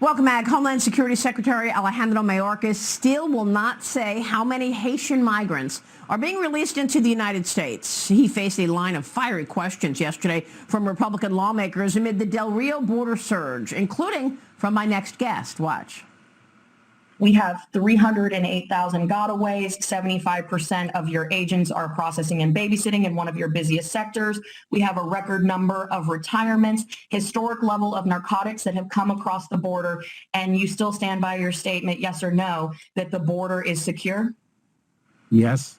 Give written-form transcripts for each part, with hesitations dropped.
Welcome back. Homeland Security Secretary Alejandro Mayorkas still will not say how many Haitian migrants are being released into the United States. He faced a line of fiery questions yesterday from Republican lawmakers amid the Del Rio border surge, including from my next guest. Watch. We have 308,000 gotaways. 75% of your agents are processing and babysitting in one of your busiest sectors. We have a record number of retirements, historic level of narcotics that have come across the border. And you still stand by your statement, yes or no, that the border is secure? Yes.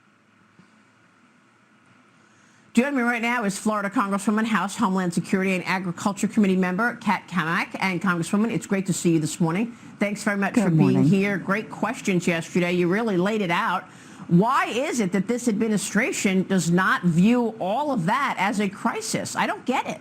Joining me right now is Florida Congresswoman, House Homeland Security and Agriculture Committee member Cammack. And Congresswoman, it's great to see you this morning. Thanks very much for being here. Great questions yesterday. You really laid it out. Why is it that this administration does not view all of that as a crisis? I don't get it.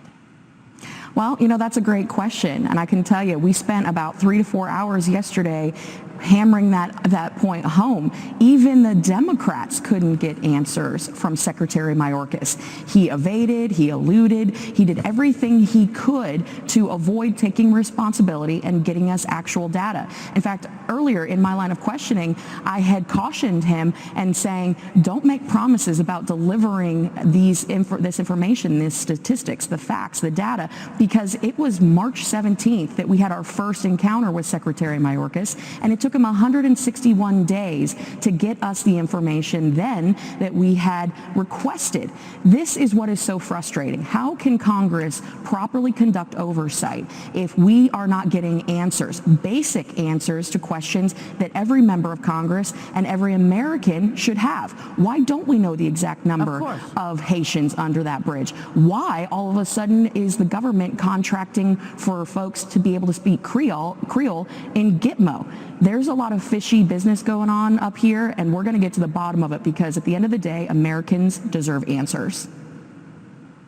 Well, you know, that's a great question. And I can tell you, we spent about 3 to 4 hours yesterday hammering that point home. Even the Democrats couldn't get answers from Secretary Mayorkas. He evaded, he eluded, he did everything he could to avoid taking responsibility and getting us actual data. In fact, earlier in my line of questioning, I had cautioned him and saying, don't make promises about delivering this information, these statistics, the facts, the data, because it was March 17th that we had our first encounter with Secretary Mayorkas, and it took him 161 days to get us the information then that we had requested. This is what is so frustrating. How can Congress properly conduct oversight if we are not getting answers, basic answers to questions that every member of Congress and every American should have? Why don't we know the exact number of Haitians under that bridge? Why all of a sudden is the government contracting for folks to be able to speak Creole in Gitmo? There's a lot of fishy business going on up here, and we're going to get to the bottom of it, because at the end of the day, Americans deserve answers.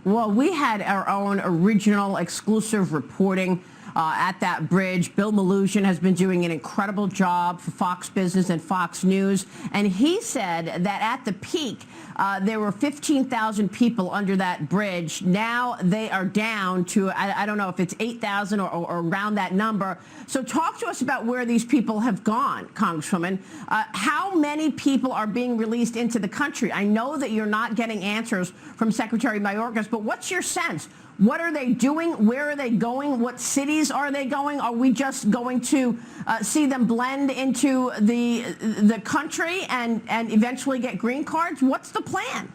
Well, we had our own original exclusive reporting at that bridge. Bill Malugin has been doing an incredible job for Fox Business and Fox News, and he said that at the peak there were 15,000 people under that bridge. Now they are down to, I don't know if it's 8,000 or around that number. So talk to us about where these people have gone, Congresswoman. How many people are being released into the country? I know that you're not getting answers from Secretary Mayorkas, but what's your sense? What are they doing? Where are they going? What cities are they going? Are we just going to see them blend into the country and eventually get green cards? What's the plan?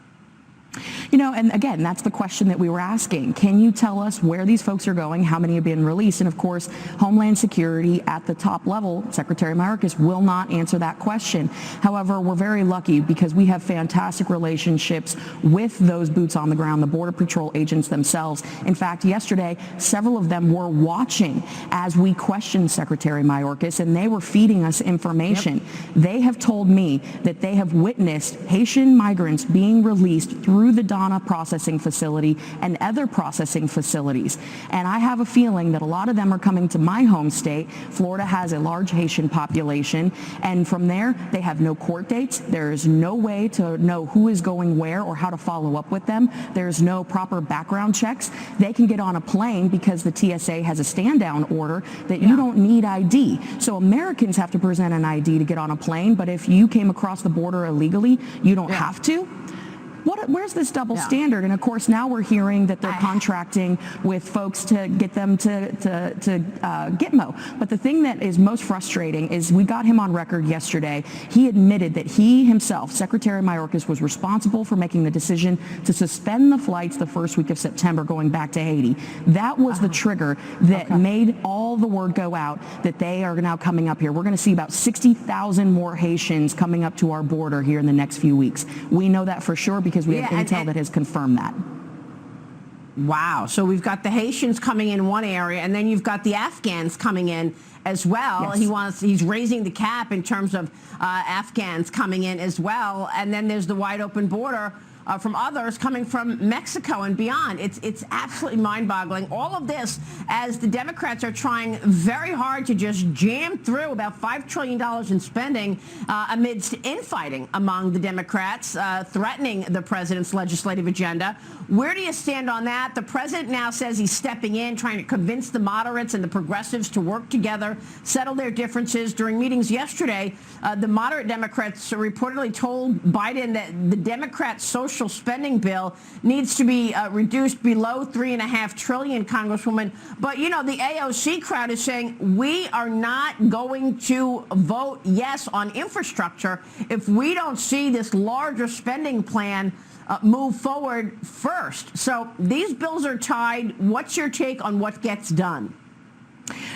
You know, and again, that's the question that we were asking. Can you tell us where these folks are going, how many have been released? And of course, Homeland Security at the top level, Secretary Mayorkas, will not answer that question. However, we're very lucky because we have fantastic relationships with those boots on the ground, the Border Patrol agents themselves. In fact, yesterday, several of them were watching as we questioned Secretary Mayorkas, and they were feeding us information. Yep. They have told me that they have witnessed Haitian migrants being released through the Donna processing facility and other processing facilities. And I have a feeling that a lot of them are coming to my home state. Florida has a large Haitian population, and from there they have no court dates. There is no way to know who is going where or how to follow up with them. There's no proper background checks. They can get on a plane because the TSA has a stand-down order that you don't need ID. So Americans have to present an ID to get on a plane, but if you came across the border illegally, you don't have to. Where's this double standard? And of course, now we're hearing that they're contracting with folks to get them to Gitmo. But the thing that is most frustrating is we got him on record yesterday. He admitted that he himself, Secretary Mayorkas, was responsible for making the decision to suspend the flights the first week of September going back to Haiti. That was the trigger that made all the word go out that they are now coming up here. We're going to see about 60,000 more Haitians coming up to our border here in the next few weeks. We know that for sure because we have intel that has confirmed that. Wow. So we've got the Haitians coming in one area, and then you've got the Afghans coming in as well. Yes. He's raising the cap in terms of Afghans coming in as well. And then there's the wide open border from others coming from Mexico and beyond. It's absolutely mind-boggling. All of this as the Democrats are trying very hard to just jam through about $5 trillion in spending amidst infighting among the Democrats, threatening the president's legislative agenda. Where do you stand on that? The president now says he's stepping in, trying to convince the moderates and the progressives to work together, settle their differences. During meetings yesterday, the moderate Democrats reportedly told Biden that the Democrat social spending bill needs to be reduced below $3.5 trillion, Congresswoman. But, you know, the AOC crowd is saying we are not going to vote yes on infrastructure if we don't see this larger spending plan move forward first. So these bills are tied. What's your take on what gets done?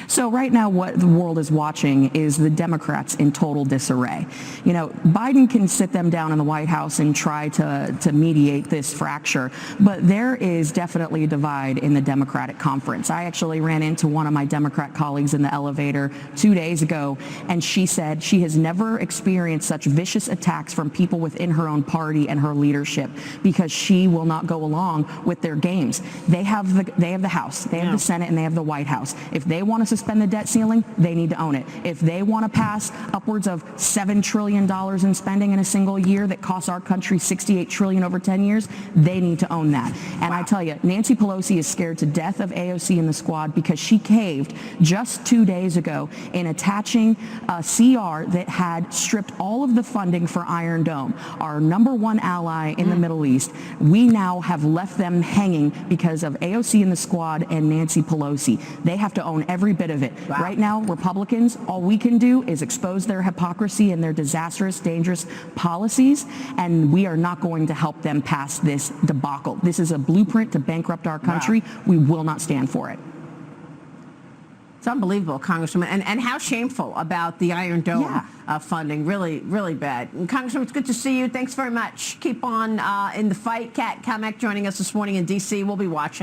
So right now what the world is watching is the Democrats in total disarray. You know, Biden can sit them down in the White House and try to mediate this fracture, but there is definitely a divide in the Democratic conference. I actually ran into one of my Democrat colleagues in the elevator 2 days ago, and she said she has never experienced such vicious attacks from people within her own party and her leadership because she will not go along with their games. They have the House, they have the Senate, and they have the White House. If they want to suspend the debt ceiling, they need to own it. If they want to pass upwards of $7 trillion in spending in a single year that costs our country $68 trillion over 10 years, they need to own that. And I tell you, Nancy Pelosi is scared to death of AOC and the squad because she caved just 2 days ago in attaching a CR that had stripped all of the funding for Iron Dome, our #1 ally in the Middle East. We now have left them hanging because of AOC and the squad and Nancy Pelosi. They have to own every bit of it. Wow. Right now, Republicans, all we can do is expose their hypocrisy and their disastrous, dangerous policies, and we are not going to help them pass this debacle. This is a blueprint to bankrupt our country. Wow. We will not stand for it. It's unbelievable, Congresswoman, and how shameful about the Iron Dome funding. Really, really bad. And Congresswoman, it's good to see you. Thanks very much. Keep on in the fight. Cammack joining us this morning in D.C. We'll be watching.